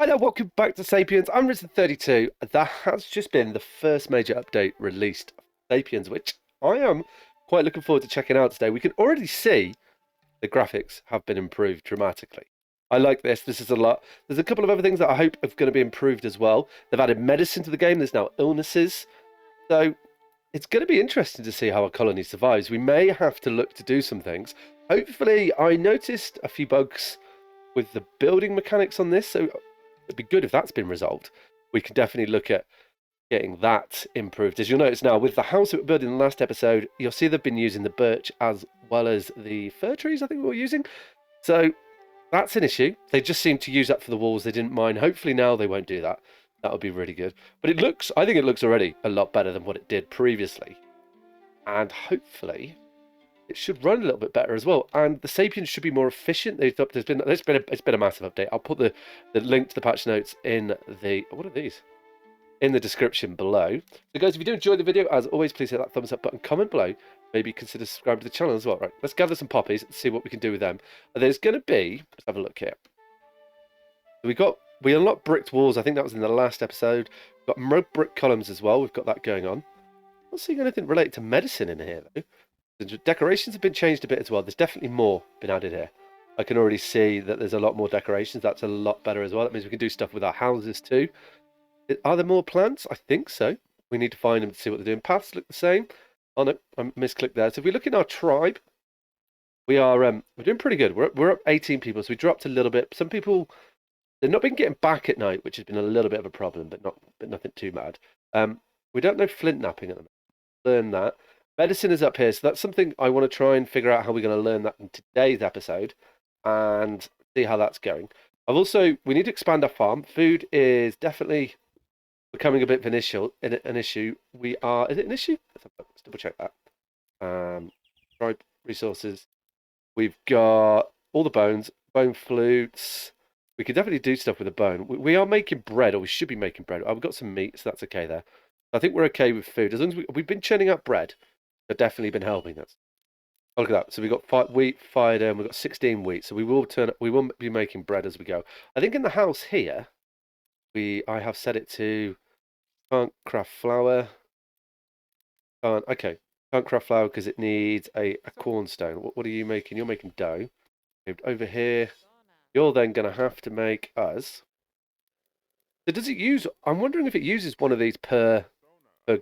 Hi there, welcome back to Sapiens. I'm Risen32. That has just been the first major update released of Sapiens, which I am quite looking forward to checking out today. We can already see the graphics have been improved dramatically. I like this. This is a lot. There's a couple of other things that I hope are going to be improved as well. They've added medicine to the game. There's now illnesses. So it's going to be interesting to see how a colony survives. We may have to look to do some things. Hopefully, I noticed a few bugs with the building mechanics on this, so it'd be good if that's been resolved. We can definitely look at getting that improved. As you'll notice now, with the house that we built in the last episode, you'll see they've been using the birch as well as the fir trees, I think we were using. So that's an issue. They just seemed to use that for the walls. They didn't mind. Hopefully now they won't do that. That would be really good. But I think it looks already a lot better than what it did previously. And hopefully it should run a little bit better as well. And the Sapiens should be more efficient. It's been a massive update. I'll put the link to the patch notes in the what are these? In the description below. So guys, if you do enjoy the video, as always, please hit that thumbs up button, comment below. Maybe consider subscribing to the channel as well. Right, let's gather some poppies and see what we can do with them. And there's going to be, let's have a look here. We unlocked bricked walls. I think that was in the last episode. We've got mud brick columns as well. We've got that going on. I'm not seeing anything related to medicine in here though. The decorations have been changed a bit as well. There's definitely more been added here. I can already see that there's a lot more decorations. That's a lot better as well. That means we can do stuff with our houses too. Are there more plants? I think so. We need to find them to see what they're doing. Paths look the same. Oh no, I misclicked there. So if we look in our tribe, we're doing pretty good. We're up 18 people, so we dropped a little bit. Some people they've not been getting back at night, which has been a little bit of a problem, but nothing too bad. We don't know flint napping at the moment. Learn that. Medicine is up here, so that's something I want to try and figure out how we're going to learn that in today's episode and see how that's going. We need to expand our farm. Food is definitely becoming a bit of an issue. Is it an issue? Let's double check that. Tribe resources. We've got all the bones, bone flutes. We can definitely do stuff with a bone. We are making bread, or we should be making bread. We've got some meat, so that's okay there. I think we're okay with food. As long as we've been churning up bread, they've definitely been helping us. Oh, look at that. So we've got wheat fired in. We've got 16 wheat. So we will be making bread as we go. I think in the house here, I have set it to can't craft flour. Can't craft flour because it needs a cornstone. What are you making? You're making dough. Over here, you're then going to have to make us. So does it use? I'm wondering if it uses one of these per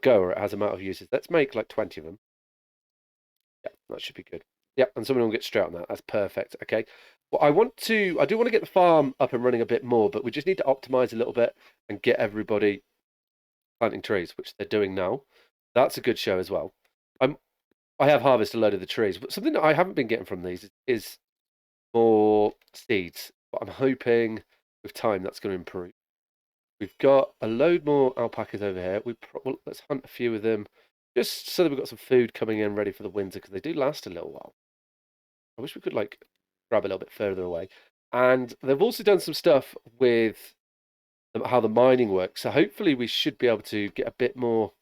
go, or it has amount of uses. Let's make like 20 of them. Yeah, that should be good. Yeah, and someone will get straight on that. That's perfect. Okay. Well, I do want to get the farm up and running a bit more, but we just need to optimize a little bit and get everybody planting trees, which they're doing now. That's a good show as well. I have harvested a load of the trees, but something that I haven't been getting from these is more seeds. But I'm hoping with time that's going to improve. We've got a load more alpacas over here. Let's hunt a few of them, just so that we've got some food coming in ready for the winter, because they do last a little while. I wish we could like grab a little bit further away. And they've also done some stuff with how the mining works. So hopefully we should be able to get a bit more.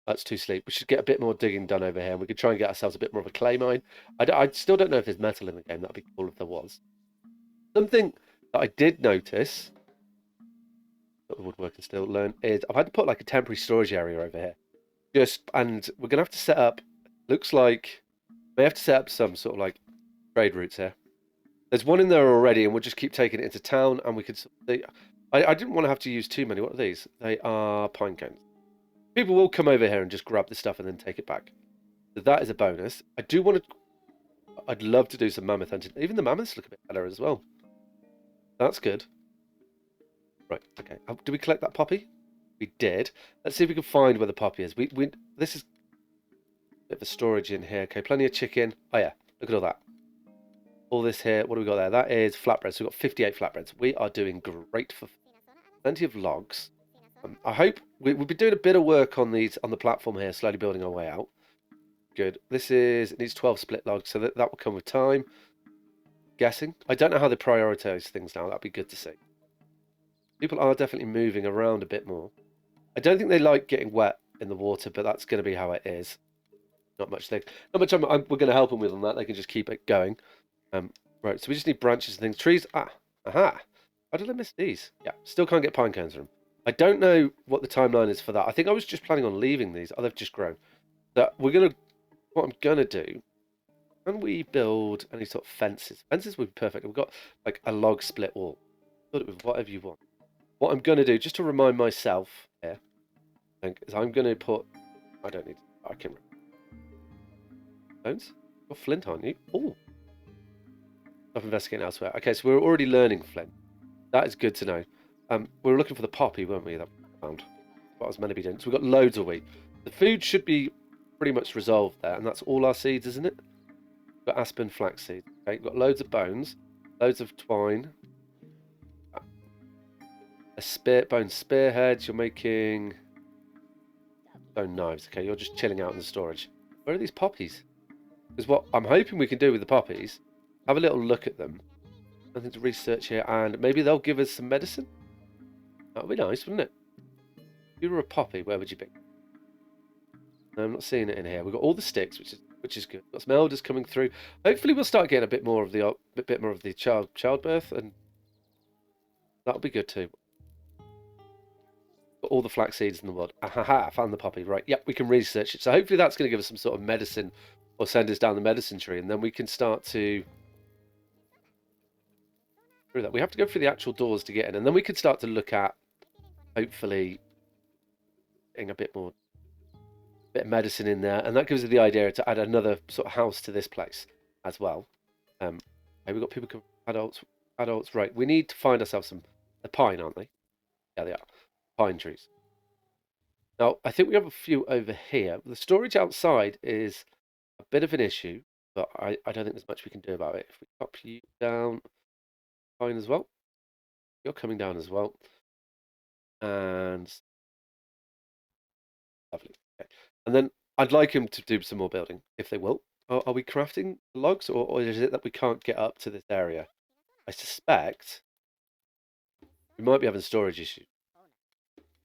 That's too sleep. We should get a bit more digging done over here. And we could try and get ourselves a bit more of a clay mine. I still don't know if there's metal in the game. That'd be cool if there was. Something that I did notice that the woodworking still learn is I've had to put like a temporary storage area over here. And we're gonna have to set up. Looks like we have to set up some sort of like trade routes here. There's one in there already, and we'll just keep taking it into town. And we could. I didn't want to have to use too many. What are these? They are pine cones. People will come over here and just grab the stuff and then take it back. So that is a bonus. I'd love to do some mammoth hunting. Even the mammoths look a bit better as well. That's good. Right, okay. Did we collect that poppy? We did. Let's see if we can find where the poppy is. This is a bit of a storage in here. Okay, plenty of chicken. Oh yeah, look at all that. All this here. What do we got there? That is flatbreads. So we've got 58 flatbreads. We are doing great for plenty of logs. I hope we've been doing a bit of work on the platform here, slowly building our way out. Good. It needs 12 split logs, so that will come with time. Guessing. I don't know how they prioritize things now. That'd be good to see. People are definitely moving around a bit more. I don't think they like getting wet in the water, but that's going to be how it is. Not much we're going to help them with on that. They can just keep it going. Right, so we just need branches and things. Trees. Aha. How did I miss these? Yeah, still can't get pine cones from them. I don't know what the timeline is for that. I think I was just planning on leaving these. Oh, they've just grown. So what I'm gonna do, can we build any sort of fences? Fences would be perfect. We've got like a log split wall. Put it with whatever you want. What I'm gonna do, just to remind myself here, I think, is I'm gonna put, I don't need, I can, stones? You're flint, aren't you? Oh, stop investigating elsewhere. Okay, so we're already learning flint. That is good to know. We were looking for the poppy, weren't we? That we found. What was meant to be doing. So we've got loads of wheat. The food should be pretty much resolved there, and that's all our seeds, isn't it? We've got aspen flax seeds. Okay, we've got loads of bones, loads of twine, bone spearheads. You're making bone knives. Okay, you're just chilling out in the storage. Where are these poppies? Because what I'm hoping we can do with the poppies, have a little look at them. Nothing to research here, and maybe they'll give us some medicine. That would be nice, wouldn't it? If you were a poppy, where would you be? No, I'm not seeing it in here. We've got all the sticks, which is good. We've got some elders coming through. Hopefully, we'll start getting a bit more of the childbirth, and that'll be good too. Got all the flax seeds in the world. Ahaha, I found the poppy. Right, yep, we can research it. So hopefully that's going to give us some sort of medicine, or send us down the medicine tree, and then we can start to through that. We have to go through the actual doors to get in, and then we can start to look at, hopefully, getting a bit of medicine in there, and that gives us the idea to add another sort of house to this place as well. Okay, we've got people, adults, right? We need to find ourselves some pine, aren't they? Yeah, they are pine trees. Now, I think we have a few over here. The storage outside is a bit of an issue, but I don't think there's much we can do about it. If we pop you down, pine as well. You're coming down as well. And lovely. Okay. And then I'd like him to do some more building, if they will. Are we crafting logs, or is it that we can't get up to this area? I suspect we might be having storage issues.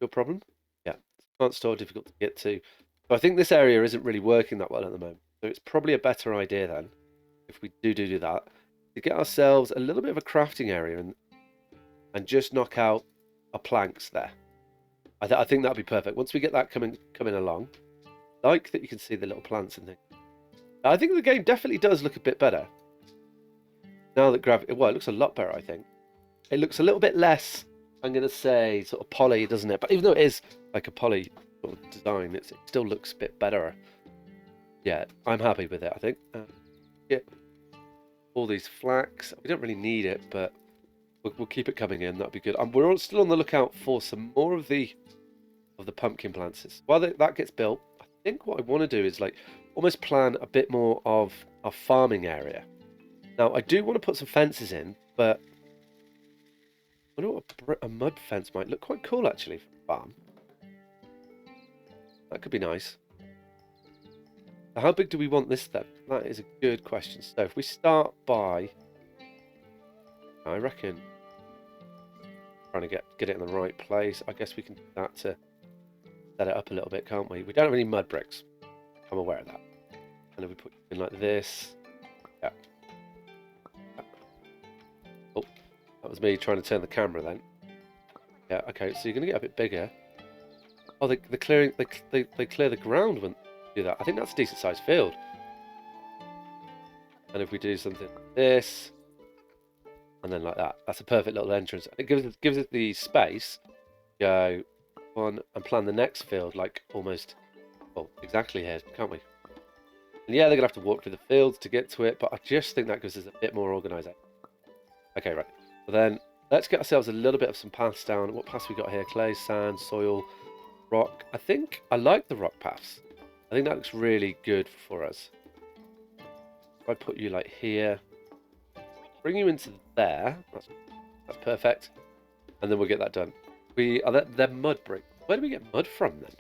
Your problem? Yeah. Can't store, difficult to get to. So I think this area isn't really working that well at the moment. So it's probably a better idea then, if we do that, to get ourselves a little bit of a crafting area and just knock out our planks there. I think that'd be perfect. Once we get that coming along, like that you can see the little plants and things. I think the game definitely does look a bit better. Now that gravity, well, it looks a lot better, I think. It looks a little bit less, I'm going to say, sort of poly, doesn't it? But even though it is like a poly sort of design, it still looks a bit better. Yeah, I'm happy with it, I think. Yeah, all these flax. We don't really need it, but we'll keep it coming in. That'd be good. We're still on the lookout for some more of the pumpkin plants. While that gets built, I think what I want to do is like almost plan a bit more of a farming area. Now, I do want to put some fences in, but I wonder what a mud fence might look quite cool actually for a farm. That could be nice. So how big do we want this then? That is a good question. So if we start by, I reckon, trying to get it in the right place. I guess we can do that to set it up a little bit, can't we? We don't have any mud bricks. I'm aware of that. And if we put it in like this, yeah. Oh, that was me trying to turn the camera then. Yeah, okay, so you're going to get a bit bigger. Oh, they clear the ground when they do that. I think that's a decent sized field. And if we do something like this, and then like that, that's a perfect little entrance. It gives it the space to go on and plan the next field like almost, well, exactly here, can't we? And yeah, they're going to have to walk through the fields to get to it, but I just think that gives us a bit more organisation. Okay, right. So then let's get ourselves a little bit of some paths down. What paths we got here? Clay, sand, soil, rock. I think I like the rock paths. I think that looks really good for us. If I put you like here, bring you into there. That's perfect. And then we'll get that done. They're mud bricks. Where do we get mud from then?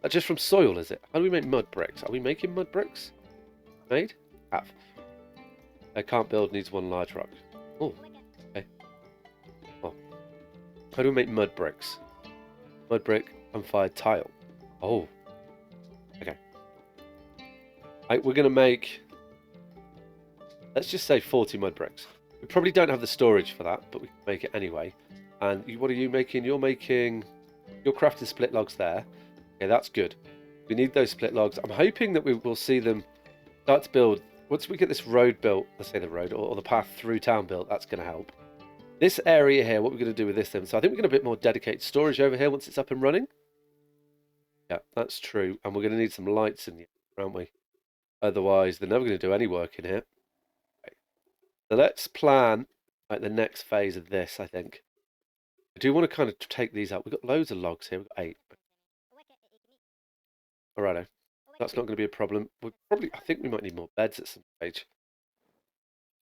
That's just from soil, is it? How do we make mud bricks? Are we making mud bricks? Made? Have. I can't build, needs one large rock. Oh, okay. Oh. How do we make mud bricks? Mud brick, unfired tile. Oh. Okay. We're going to make, let's just say 40 mud bricks. We probably don't have the storage for that, but we can make it anyway. And what are you making? You're crafting split logs there. Okay, that's good. We need those split logs. I'm hoping that we will see them start to build. Once we get this road built, let's say the road or the path through town built, that's going to help. This area here, what we're going to do with this then? So I think we're going to a bit more dedicated storage over here once it's up and running. Yeah, that's true. And we're going to need some lights in here, aren't we? Otherwise, they're never going to do any work in here. Okay. So let's plan like the next phase of this, I think. I do want to kind of take these out. We've got loads of logs here. We've got 8. Alrighto. That's not going to be a problem. I think we might need more beds at some stage.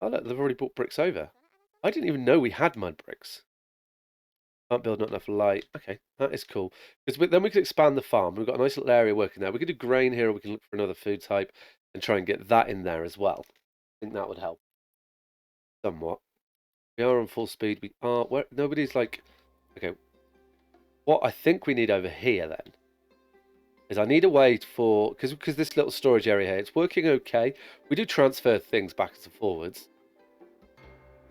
Oh look, they've already brought bricks over. I didn't even know we had mud bricks. Can't build, not enough light. Okay, that is cool. Because then we can expand the farm. We've got a nice little area working there. We could do grain here, or we can look for another food type and try and get that in there as well. I think that would help somewhat. We are on full speed. We are. Nobody's like. Okay. What I think we need over here then is I need a way for because this little storage area here, it's working okay. We do transfer things backwards and forwards,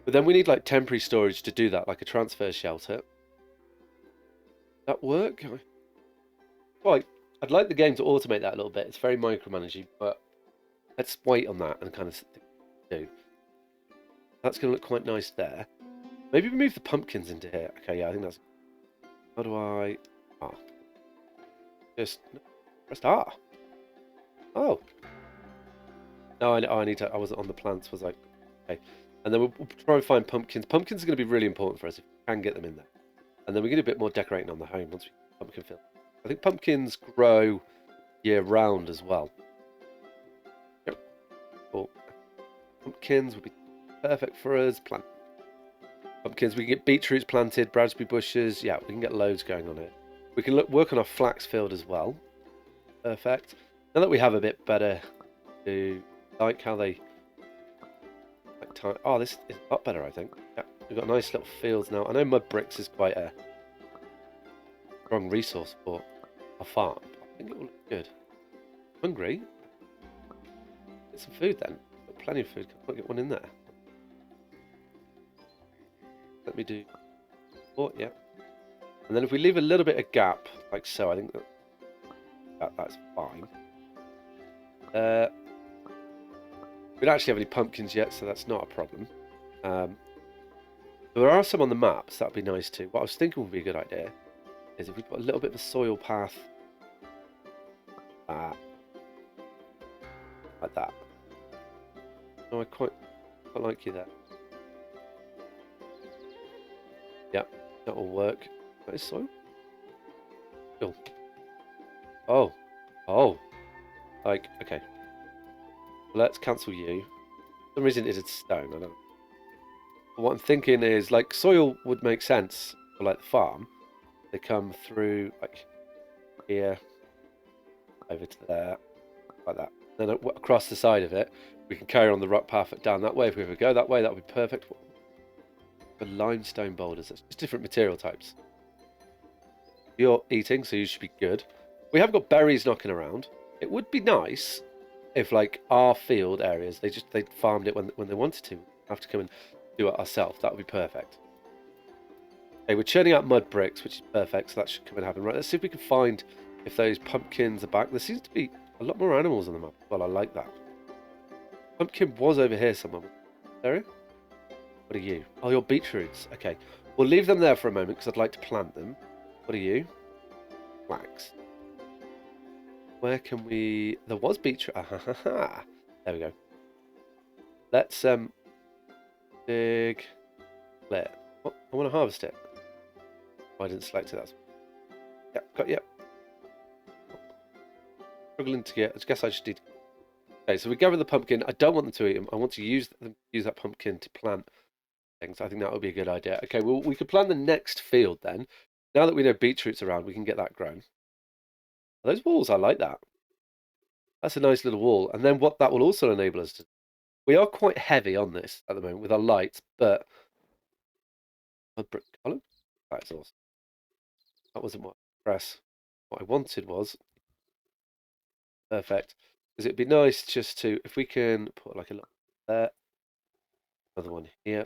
but then we need like temporary storage to do that, like a transfer shelter. That work? Right. I'd like the game to automate that a little bit. It's very micromanaging, but let's wait on that and kind of do. That's going to look quite nice there. Maybe we move the pumpkins into here. Okay, yeah, I think that's. How do I? Just press R. Oh. No, I need to. I wasn't on the plants. Was like, okay. And then we'll try and find pumpkins. Pumpkins are going to be really important for us if we can get them in there. And then we're going to do a bit more decorating on the home once we get pumpkin field. I think pumpkins grow year round as well. Yep. Cool. Pumpkins would be perfect for us. Plant pumpkins. We can get beetroots planted, raspberry bushes. Yeah, we can get loads going on it. We can work on our flax field as well. Perfect. Now that we have a bit better to like how they like time. Oh, this is a lot better, I think. Yeah, we've got nice little fields now. I know mud bricks is quite a strong resource for a farm. I think it will look good. Hungry? Get some food then. Got plenty of food. Can't get one in there. Let me do. Oh, yeah. And then if we leave a little bit of gap, like so, I think that's fine. We don't actually have any pumpkins yet, so that's not a problem. There are some on the map, so that'd be nice too. What I was thinking would be a good idea is if we put a little bit of a soil path like that. Oh, I quite like you there. Yep, that will work. That is soil. Cool. Oh. Like, okay. Let's cancel you. For some reason it's stone, I don't know. But what I'm thinking is, like, soil would make sense for, like, the farm. They come through, like, here, over to there, like that. Then across the side of it, we can carry on the rock path down that way. If we ever go that way, that would be perfect. The limestone boulders, that's just different material types. You're eating, so you should be good. We have got berries knocking around. It would be nice if, like, our field areas, they farmed it when they wanted to. Have to come and do it ourselves. That would be perfect. Okay, we're churning out mud bricks, which is perfect, so that should come and happen. Right, let's see if we can find if those pumpkins are back. There seems to be a lot more animals on the map. Well, I like that. Pumpkin was over here somewhere. There? What are you? Oh, you're beetroots. Okay. We'll leave them there for a moment because I'd like to plant them. What are you? Flax. Where can we... There was beetroot. There we go. Let's dig... Clear. Oh, I want to harvest it. Oh, I didn't select it. That's... Yep, got yep. Struggling to get... I guess I just need... Okay, so we gather the pumpkin. I don't want them to eat them. I want to use that pumpkin to plant things. I think that would be a good idea. Okay, well, we could plan the next field then. Now that we know beetroot's around, we can get that grown. Those walls, I like that. That's a nice little wall. And then what that will also enable us to... We are quite heavy on this at the moment with our lights, but... A brick column? That's awesome. That wasn't what I pressed. What I wanted was... Perfect. Because it'd be nice just to... If we can put like a little there... Another one here.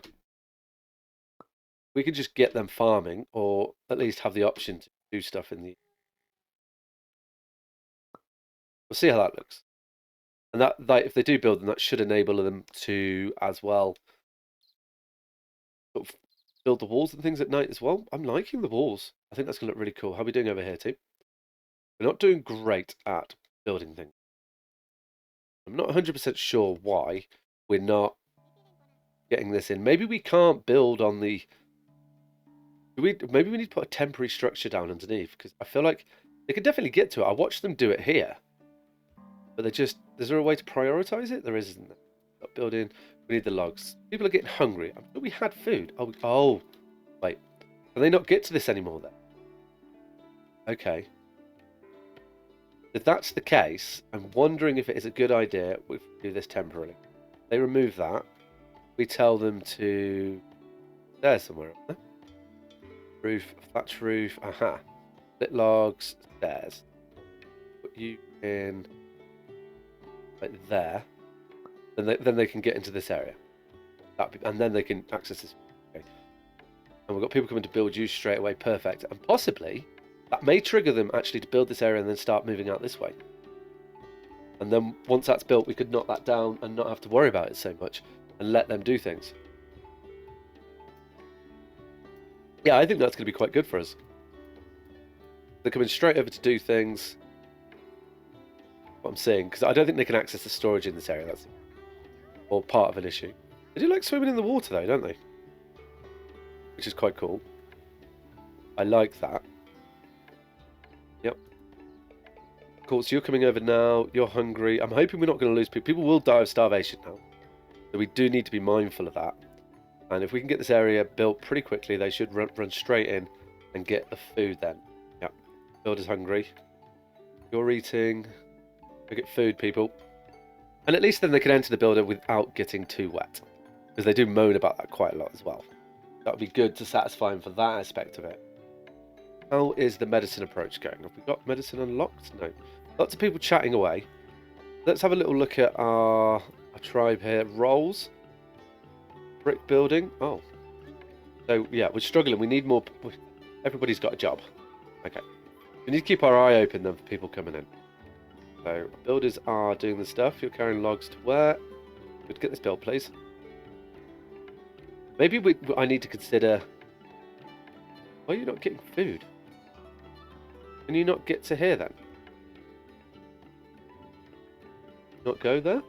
We could just get them farming, or at least have the option to do stuff in the. We'll see how that looks. And that if they do build them, that should enable them to as well sort of build the walls and things at night as well. I'm liking the walls. I think that's gonna look really cool. How are we doing over here, team? We're not doing great at building things. I'm not 100% sure why we're not getting this in. Maybe we can't build on the. Maybe we need to put a temporary structure down underneath, because I feel like they could definitely get to it. I watched them do it here, but is there a way to prioritize it? There isn't. Building. We need the logs. People are getting hungry. I thought we had food. Oh, wait. Can they not get to this anymore then? Okay. If that's the case, I'm wondering if it is a good idea if we do this temporarily. They remove that. We tell them to. There's somewhere up there. Roof, thatch roof. Aha. Split logs, stairs. Put you in. Right there. Then they can get into this area. And then they can access this. Okay. And we've got people coming to build you straight away. Perfect. And possibly that may trigger them actually to build this area and then start moving out this way. And then once that's built, we could knock that down and not have to worry about it so much and let them do things. Yeah, I think that's going to be quite good for us. They're coming straight over to do things. What I'm saying, because I don't think they can access the storage in this area. That's all part of an issue. They do like swimming in the water though, don't they? Which is quite cool. I like that. Yep. Cool, so you're coming over now. You're hungry. I'm hoping we're not going to lose people. People will die of starvation now. So we do need to be mindful of that. And if we can get this area built pretty quickly, they should run straight in and get the food then. Yep. Builder's hungry. You're eating. Go get food, people. And at least then they can enter the builder without getting too wet. Because they do moan about that quite a lot as well. That would be good to satisfy them for that aspect of it. How is the medicine approach going? Have we got medicine unlocked? No. Lots of people chatting away. Let's have a little look at our tribe here. Rolls. Brick building. Oh. So, yeah, we're struggling. We need more. Everybody's got a job. Okay. We need to keep our eye open then for people coming in. So, builders are doing the stuff. You're carrying logs to where? We'd get this built, please. Maybe I need to consider. Why are you not getting food? Can you not get to here then? Not go there?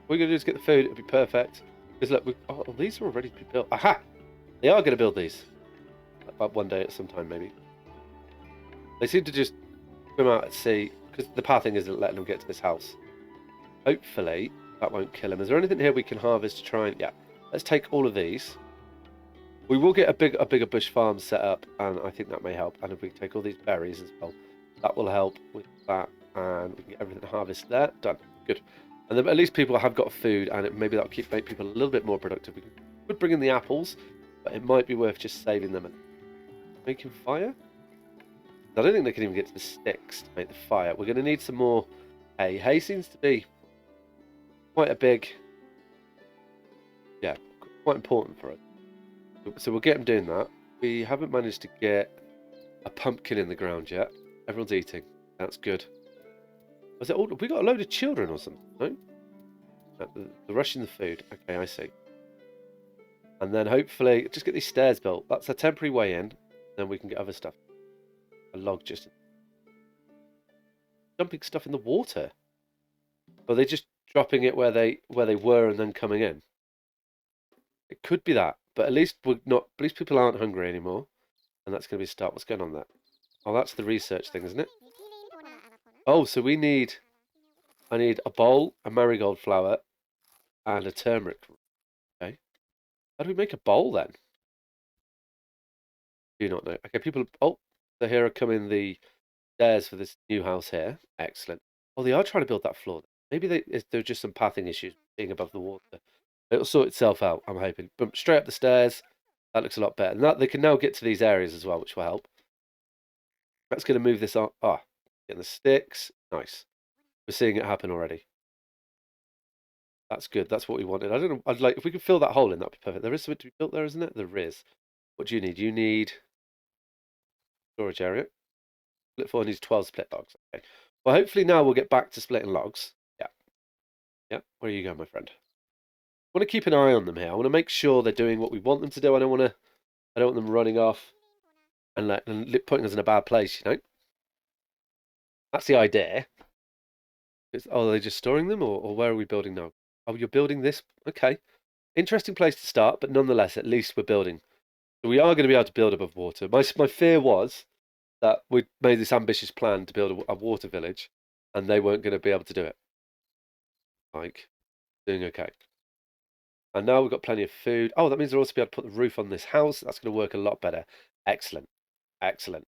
What we're going to do is get the food. It'll be perfect. Because look, these are already built. Aha! They are going to build these. About one day at some time, maybe. They seem to just come out at sea. Because the pathing isn't letting them get to this house. Hopefully, that won't kill them. Is there anything here we can harvest to try and... Yeah. Let's take all of these. We will get a bigger bush farm set up. And I think that may help. And if we take all these berries as well, that will help with that. And we can get everything harvested there. Done. Good. And then at least people have got food. And maybe that'll make people a little bit more productive. We could bring in the apples. But it might be worth just saving them and making fire. I don't think they can even get to the sticks to make the fire. We're going to need some more hay. Hay seems to be quite a big... Yeah, quite important for us. So we'll get them doing that. We haven't managed to get a pumpkin in the ground yet. Everyone's eating. That's good. Was it all... We got a load of children or something, no? They're rushing the food. Okay, I see. And then hopefully... Just get these stairs built. That's a temporary way in. Then we can get other stuff. A log just... Dumping stuff in the water. Or are they just dropping it where they were and then coming in? It could be that. But at least we're not... At least people aren't hungry anymore. And that's going to be a start. What's going on there? Oh, that's the research thing, isn't it? Oh, so we need... I need a bowl, a marigold flower, and a turmeric. Okay. How do we make a bowl then? Do you not know? Okay, people... Oh, so here are coming the stairs for this new house here. Excellent. Oh, they are trying to build that floor. Maybe there's just some pathing issues being above the water. It'll sort itself out, I'm hoping. Boom, straight up the stairs. That looks a lot better. And that, they can now get to these areas as well, which will help. That's going to move this on. Ah, getting the sticks. Nice. We're seeing it happen already. That's good. That's what we wanted. I don't know. I'd like if we could fill that hole in. That'd be perfect. There is something to be built there, isn't it? There is. What do you need? You need storage area. Split 4 needs 12 split logs. Okay. Well, hopefully now we'll get back to splitting logs. Yeah. Yeah. Where are you going, my friend? I want to keep an eye on them here. I want to make sure they're doing what we want them to do. I don't want them running off and putting us in a bad place, you know? That's the idea. Oh, are they just storing them, or where are we building now? Oh, you're building this? Okay. Interesting place to start, but nonetheless, at least we're building. So we are going to be able to build above water. My fear was that we made this ambitious plan to build a water village, and they weren't going to be able to do it. Like, doing okay. And now we've got plenty of food. Oh, that means we'll also be able to put the roof on this house. That's going to work a lot better. Excellent. Excellent.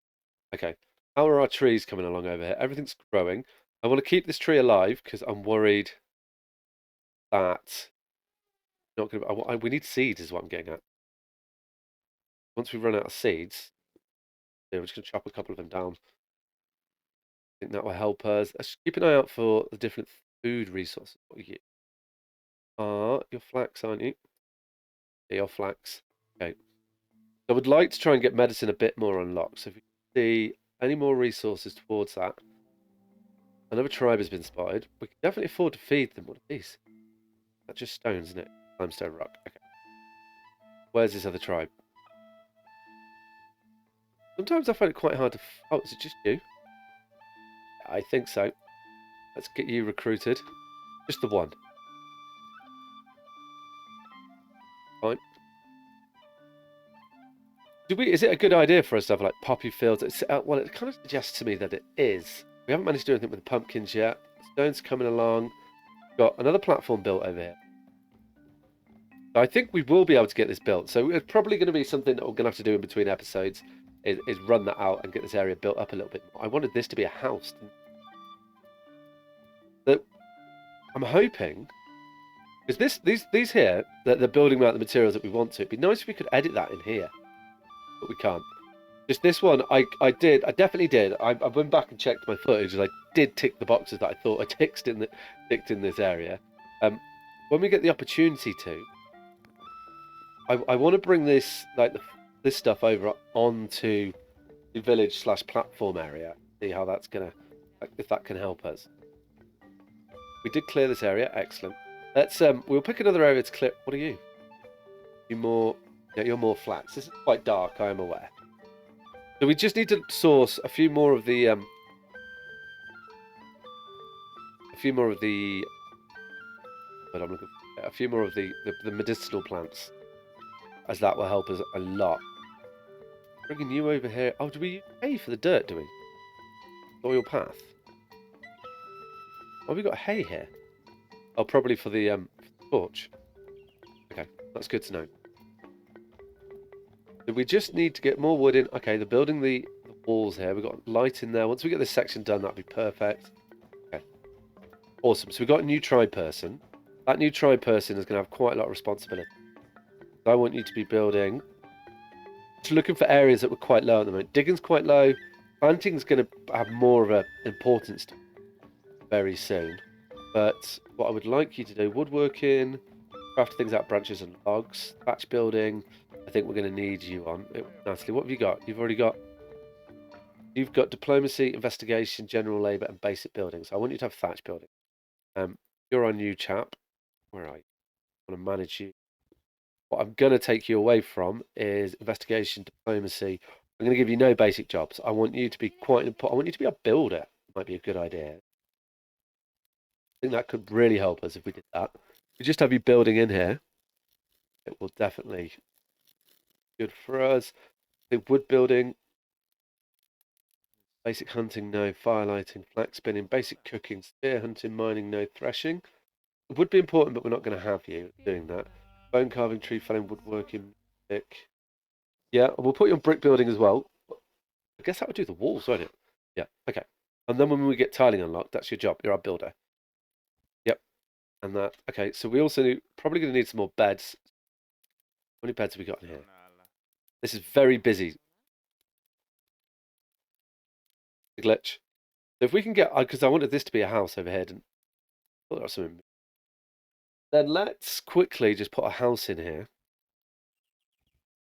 Okay. How are our trees coming along over here? Everything's growing. I want to keep this tree alive because I'm worried that not going to. We need seeds, is what I'm getting at. Once we run out of seeds, yeah, we're just going to chop a couple of them down. I think that will help us. Let's keep an eye out for the different food resources. What you are you're flax, aren't you? Yeah, you're flax. Okay. I would like to try and get medicine a bit more unlocked. So if you see any more resources towards that, another tribe has been spotted. We can definitely afford to feed them. What are these? That's just stones, isn't it? Limestone rock. Okay. Where's this other tribe? Sometimes I find it quite hard to. Oh, is it just you? I think so. Let's get you recruited. Just the one. Fine. Is it a good idea for us to have like poppy fields? Well, it kind of suggests to me that it is. We haven't managed to do anything with the pumpkins yet. Stones coming along. Got another platform built over here. I think we will be able to get this built. So it's probably going to be something that we're going to have to do in between episodes is run that out and get this area built up a little bit more. I wanted this to be a house. That I'm hoping, because these here, they're building out the materials that we want to. It'd be nice if we could edit that in here, but we can't. Just this one, I definitely did. I went back and checked my footage, and I did tick the boxes that I thought I ticked in this area. When we get the opportunity to, I want to bring this this stuff over onto the village/platform area. See how that's gonna, if that can help us. We did clear this area. Excellent. Let's we'll pick another area to clear. What are you? You more? Yeah, you're more flats. This is quite dark. I am aware. So we just need to source a few more of the but I'm looking for a few more of the medicinal plants, as that will help us a lot. Bringing you over here. Oh, do we pay for the dirt? Do we? Soil path. Oh, we got hay here. Oh, probably for the torch. Okay, that's good to know. So we just need to get more wood in. Okay, they're building the walls here. We've got light in there. Once we get this section done, that'd be perfect. Okay, awesome. So we've got a new tribe person. That new tribe person is going to have quite a lot of responsibility. So I want you to be building. Just looking for areas that were quite low at the moment. Digging's quite low. Planting's going to have more of an importance very soon. But what I would like you to do, woodworking, craft things out, branches and logs, thatch building. I think we're going to need you on. Natalie, what have you got? You've got diplomacy, investigation, general labour, and basic building. So I want you to have thatch building. You're our new chap. Where are you? I want to manage you. What I'm going to take you away from is investigation, diplomacy. I'm going to give you no basic jobs. I want you to be quite important. I want you to be a builder. Might be a good idea. I think that could really help us if we did that. If we just have you building in here, it will definitely be good for us. I think wood building, basic hunting, no. Fire lighting, flax spinning, basic cooking, spear hunting, mining, no. Threshing. It would be important, but we're not going to have you doing that. Bone carving, tree felling, woodworking, brick. Yeah, we'll put you on brick building as well. I guess that would do the walls, won't it? Yeah, okay. And then when we get tiling unlocked, that's your job. You're our builder. Yep. And that, okay, so we also probably going to need some more beds. How many beds have we got in here? This is very busy. Glitch. So if we can get, because I wanted this to be a house over here, and thought that was something. Then let's quickly just put a house in here.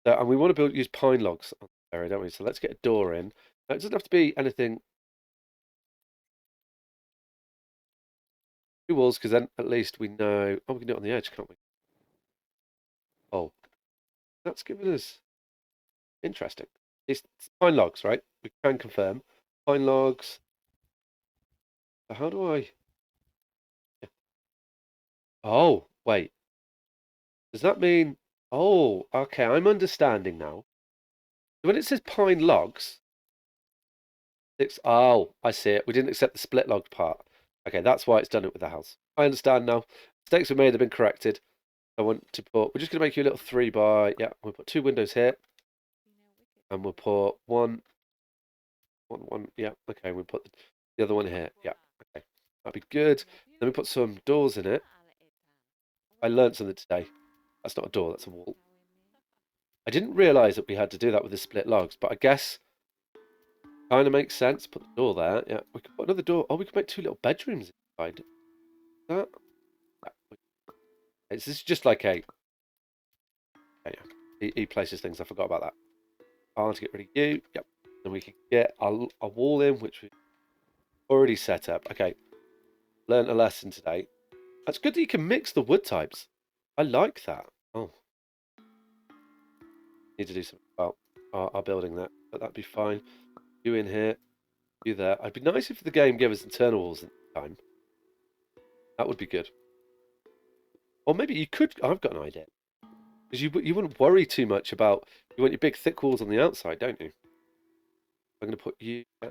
So, and we want to use pine logs on the area, don't we? So let's get a door in. Now, it doesn't have to be anything. 2 walls, because then at least we know. Oh, we can do it on the edge, can't we? Oh, that's given us interesting. It's pine logs, right? We can confirm pine logs. So how do I? Oh, wait. Does that mean? Oh, okay. I'm understanding now. When it says pine logs, it's oh, I see it. We didn't accept the split log part. Okay, that's why it's done it with the house. I understand now. Mistakes were made, have been corrected. I want to put. We're just going to make you a little 3 by. Yeah, we'll put 2 windows here, and we'll put one. Yeah, okay. We'll put the other one here. Yeah, okay. That'd be good. Then we put some doors in it. I learned something today. That's not a door. That's a wall. I didn't realise that we had to do that with the split logs, but I guess kind of makes sense. Put the door there. Yeah, we could put another door. Oh, we could make 2 little bedrooms inside. That. It's this is just like a. Yeah, he places things. I forgot about that. I want to get rid of you. Yep. Then we can get a wall in, which we already set up. Okay. Learned a lesson today. That's good that you can mix the wood types. I like that. Oh. Need to do something about our building that, but that'd be fine. You in here. You there. It'd be nice if the game gave us internal walls in time. That would be good. Or maybe you could. I've got an idea. Because you wouldn't worry too much about. You want your big thick walls on the outside, don't you? I'm going to put you. Yeah,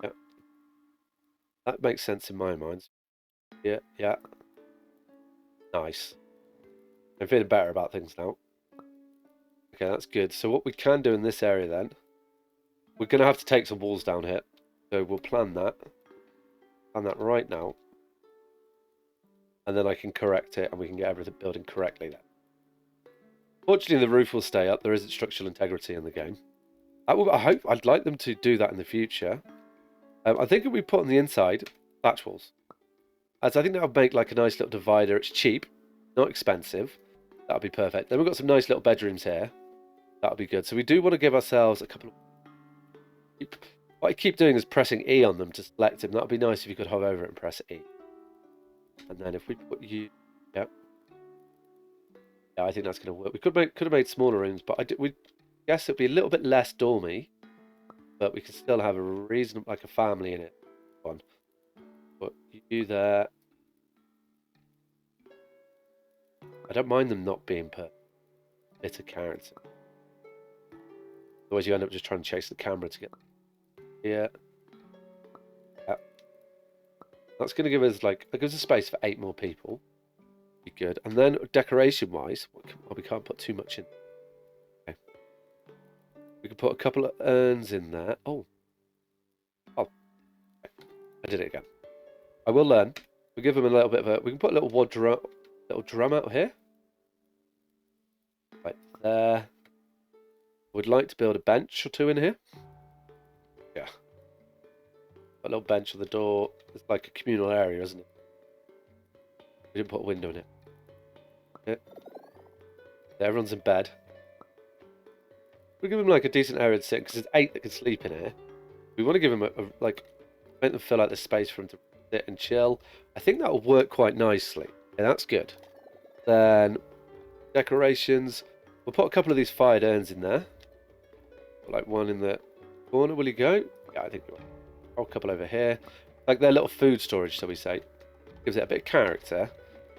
yeah. That makes sense in my mind. Yeah, yeah. Nice. I'm feeling better about things now. Okay, that's good. So what we can do in this area then, we're going to have to take some walls down here. So we'll plan that. Plan that right now. And then I can correct it and we can get everything building correctly then. Fortunately, the roof will stay up. There isn't structural integrity in the game. I'd like them to do that in the future. I think if we put on the inside thatch walls, as I think that would make like a nice little divider. It's cheap, not expensive. That would be perfect. Then we've got some nice little bedrooms here. That would be good. So we do want to give ourselves a couple of. What I keep doing is pressing E on them to select them. That would be nice if you could hover over it and press E. And then if we put you, yep. Yeah, I think that's going to work. We could have made smaller rooms, but we guess it'd be a little bit less dormy, but we can still have a reasonable, like a family in it. One, put you there. I don't mind them not being per bit of character. Otherwise, you end up just trying to chase the camera to get here. Yeah. That's going to give us like it gives us space for 8 more people. Be good. And then decoration-wise, well, we can't put too much in. Okay. We can put a couple of urns in there. Oh, okay. I did it again. I will learn. We give them a little bit of a. We can put a little drum out here. Right there. Would like to build a bench or 2 in here. Yeah. A little bench on the door. It's like a communal area, isn't it? We didn't put a window in it. Yeah. Everyone's in bed. We give them like a decent area to sit because there's 8 that can sleep in here. We want to give them like make them feel like there's space for them to sit and chill. I think that will work quite nicely. Yeah, that's good. Then decorations. We'll put a couple of these fired urns in there. Put like one in the corner. Will you go? Yeah, I think you will. Oh, a couple over here. Like their little food storage, shall we say. Gives it a bit of character.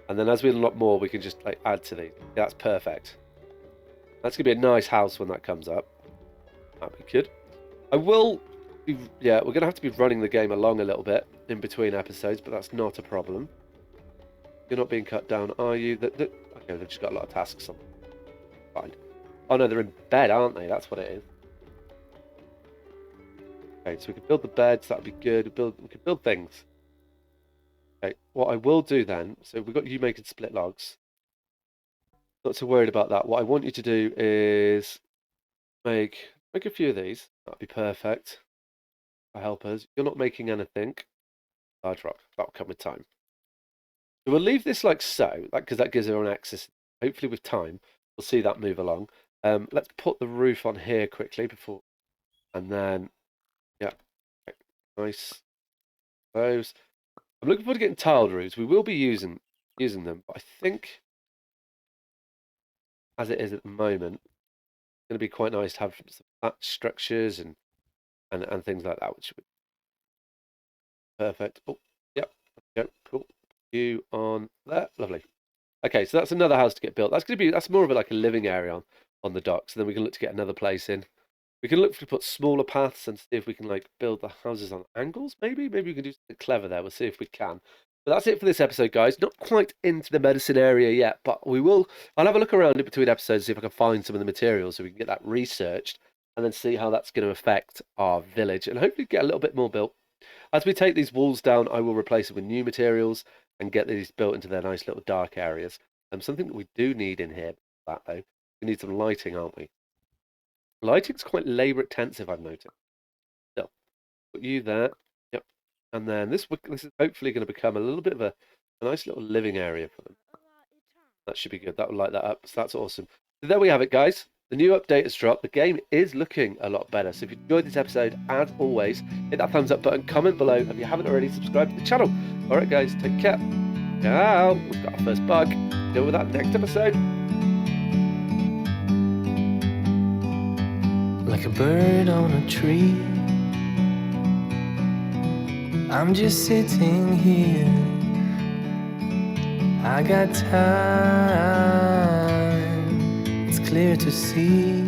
And then as we unlock more, we can just like add to these. Yeah, that's perfect. That's going to be a nice house when that comes up. That'd be good. I will be, yeah, we're going to have to be running the game along a little bit in between episodes, but that's not a problem. You're not being cut down, are you? Okay, they've just got a lot of tasks on. Fine. Oh no, they're in bed, aren't they? That's what it is. Okay, so we can build the beds. That'd be good. We can build things. Okay, what I will do then, so we've got you making split logs. Not too worried about that. What I want you to do is make a few of these. That'd be perfect. help us. You're not making anything. Large rock. That'll come with time. So we'll leave this like so, because that gives everyone access. Hopefully with time, we'll see that move along. Let's put the roof on here quickly before, and then, yeah, nice. Those. I'm looking forward to getting tiled roofs. We will be using them, but I think, as it is at the moment, it's going to be quite nice to have some flat structures and things like that, which would be perfect. Oh, yep. Yeah, cool. You on there. Lovely. Okay, so that's another house to get built. That's more of like a living area on the docks. So then we can look to get another place in. We can look to put smaller paths and see if we can like build the houses on angles. Maybe we can do something clever there. We'll see if we can. But that's it for this episode, guys. Not quite into the medicine area yet, but we will. I'll have a look around in between episodes, see if I can find some of the materials so we can get that researched and then see how that's going to affect our village and hopefully get a little bit more built. As we take these walls down, I will replace them with new materials and get these built into their nice little dark areas. Something that we do need in here, that though, we need some lighting, aren't we? Lighting's quite labour intensive, I've noticed. So, put you there. Yep. And then this is hopefully going to become a little bit of a nice little living area for them. That should be good. That will light that up. So that's awesome. So there we have it, guys. The new update has dropped. The game is looking a lot better. So if you enjoyed this episode, as always, hit that thumbs up button, comment below. If you haven't already, subscribe to the channel. All right, guys, take care. Ciao. We've got our first bug. Deal with that next episode. Like a bird on a tree, I'm just sitting here. I got time, it's clear to see.